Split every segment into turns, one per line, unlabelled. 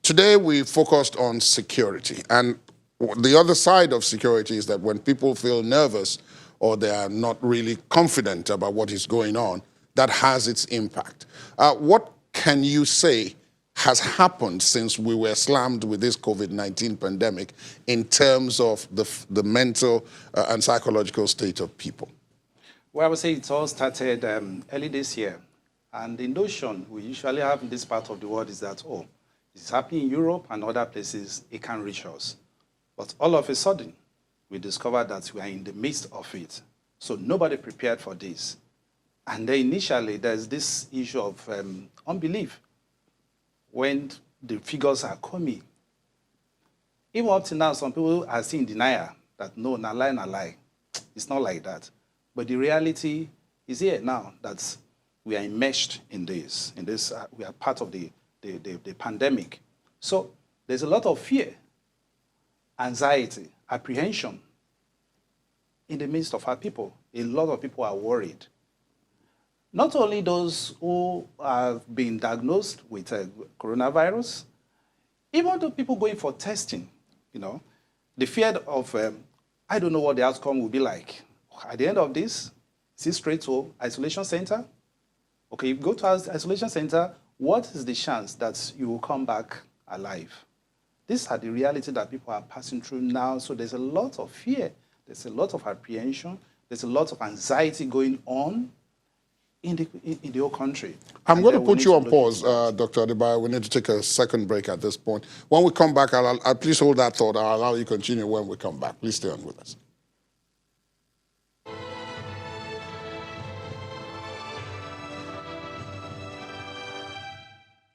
today we focused on security. And the other side of security is that when people feel nervous or they are not really confident about what is going on, that has its impact. What can you say has happened since we were slammed with this COVID-19 pandemic in terms of the mental and psychological state of people?
Well, I would say it all started early this year. And the notion we usually have in this part of the world is that, oh, it's happening in Europe and other places, it can reach us. But all of a sudden, we discovered that we are in the midst of it. So nobody prepared for this. And then initially, there's this issue of unbelief when the figures are coming. Even up to now, some people are still in denial that no, na lie. It's not like that. But the reality is here now that we are enmeshed in this. We are part of the pandemic. So there's a lot of fear, anxiety, apprehension in the midst of our people. A lot of people are worried. Not only those who have been diagnosed with coronavirus, even the people going for testing, the fear of, I don't know what the outcome will be like. At the end of this, is it straight to isolation center? Okay, if you go to isolation center, what is the chance that you will come back alive? These are the reality that people are passing through now. So there's a lot of fear. There's a lot of apprehension. There's a lot of anxiety going on in the whole country.
I'm going to put you on pause, Dr. Adebayo. We need to take a second break at this point. When we come back, I'll please hold that thought. I'll allow you to continue when we come back. Please stay on with us.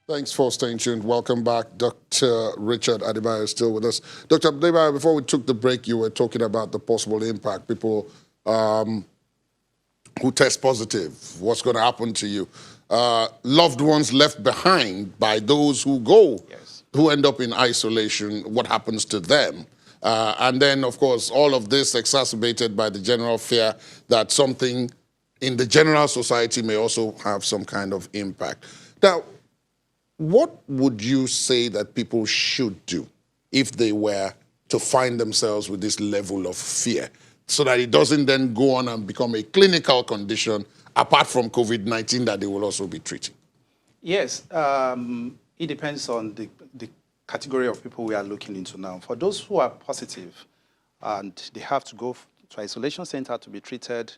Thanks for staying tuned. Welcome back. Dr. Richard Adebayo is still with us. Dr. Adebayo, before we took the break, you were talking about the possible impact. People who test positive, what's going to happen to you. Loved ones left behind by those who go,
yes,
who end up in isolation, what happens to them? And then, of course, all of this exacerbated by the general fear that something in the general society may also have some kind of impact. Now, what would you say that people should do if they were to find themselves with this level of fear so that it doesn't then go on and become a clinical condition apart from COVID-19 that they will also be treating?
Yes, it depends on the category of people we are looking into now. For those who are positive and they have to go to isolation center to be treated,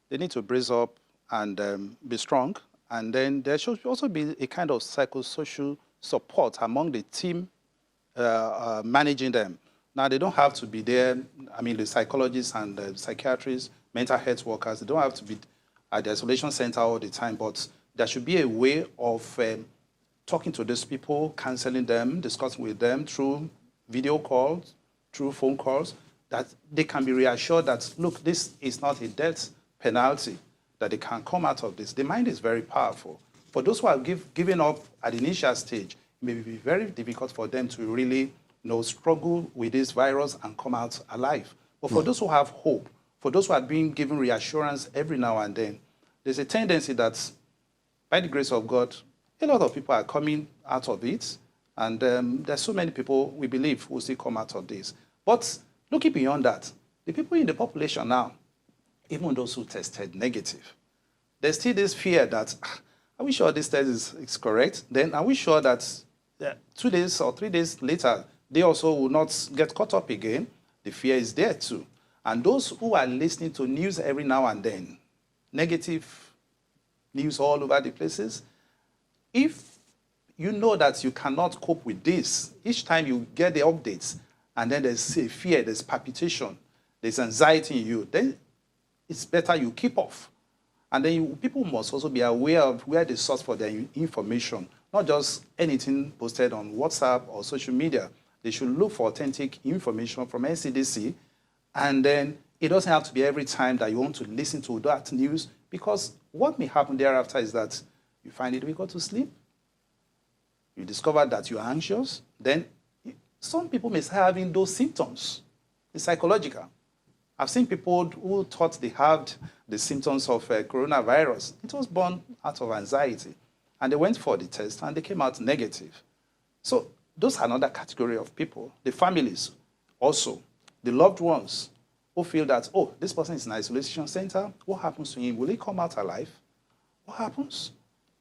they need to brace up and be strong. And then there should also be a kind of psychosocial support among the team managing them. Now, they don't have to be there. I mean, the psychologists and the psychiatrists, mental health workers, they don't have to be at the isolation center all the time, but there should be a way of talking to these people, counseling them, discussing with them through video calls, through phone calls, that they can be reassured that, look, this is not a death penalty, that they can come out of this. The mind is very powerful. For those who are giving up at the initial stage, it may be very difficult for them to really struggle with this virus and come out alive. But for those who have hope, for those who are being given reassurance every now and then, there's a tendency that, by the grace of God, a lot of people are coming out of it. And there's so many people, we believe, who will still come out of this. But looking beyond that, the people in the population now, even those who tested negative, there's still this fear that, are we sure this test is correct? Then are we sure that 2 days or 3 days later, they also will not get caught up again? The fear is there too. And those who are listening to news every now and then, negative news all over the places, if you know that you cannot cope with this, each time you get the updates, and then there's a fear, there's palpitation, there's anxiety in you, then it's better you keep off. And then people must also be aware of where the source for their information, not just anything posted on WhatsApp or social media. They should look for authentic information from NCDC, and then it doesn't have to be every time that you want to listen to that news, because what may happen thereafter is that you find it difficult to sleep, you discover that you're anxious, then some people may start having those symptoms. It's psychological. I've seen people who thought they had the symptoms of coronavirus. It was born out of anxiety. And they went for the test and they came out negative. So those are another category of people. The families also, the loved ones who feel that, oh, this person is in an isolation center. What happens to him? Will he come out alive? What happens?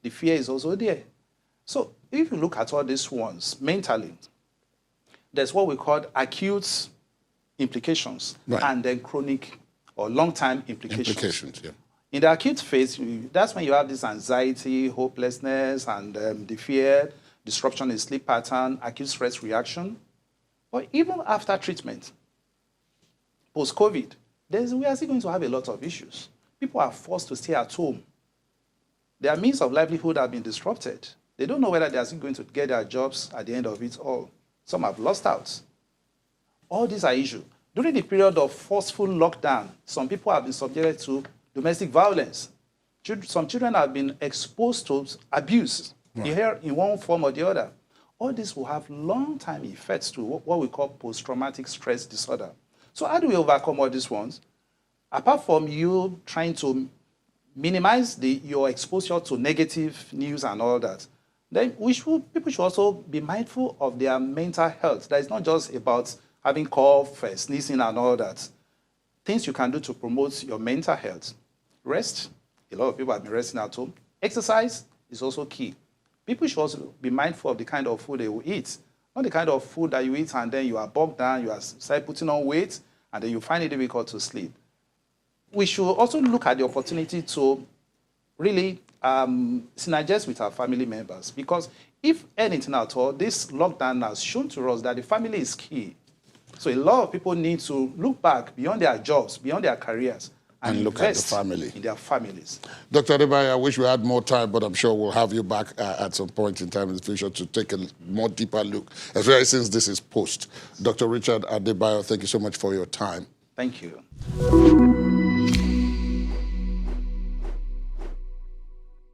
The fear is also there. So if you look at all these ones mentally, there's what we call acute implications and then chronic or long-term implications.
Yeah.
In the acute phase, that's when you have this anxiety, hopelessness, and the fear, disruption in sleep pattern, acute stress reaction. But even after treatment, post-COVID, we are still going to have a lot of issues. People are forced to stay at home. Their means of livelihood have been disrupted. They don't know whether they are still going to get their jobs at the end of it all. Some have lost out. All these are issues. During the period of forceful lockdown, some people have been subjected to domestic violence. Some children have been exposed to abuse in one form or the other. All this will have long-term effects to what we call post-traumatic stress disorder. So how do we overcome all these ones? Apart from you trying to minimize your exposure to negative news and all that, then people should also be mindful of their mental health. That is not just about having cough, sneezing and all that. Things you can do to promote your mental health. Rest. A lot of people have been resting at home. Exercise is also key. People should also be mindful of the kind of food they will eat. Not the kind of food that you eat and then you are bogged down, you are start putting on weight, and then you find it difficult to sleep. We should also look at the opportunity to really synergize with our family members, because if anything at all, this lockdown has shown to us that the family is key. So a lot of people need to look back beyond their jobs, beyond their careers, and
look at the
invest
family.
in their families.
Dr. Adebayo, I wish we had more time, but I'm sure we'll have you back at some point in time in the future to take a more deeper look, especially since this is post. Dr. Richard Adebayo, thank you so much for your time.
Thank you.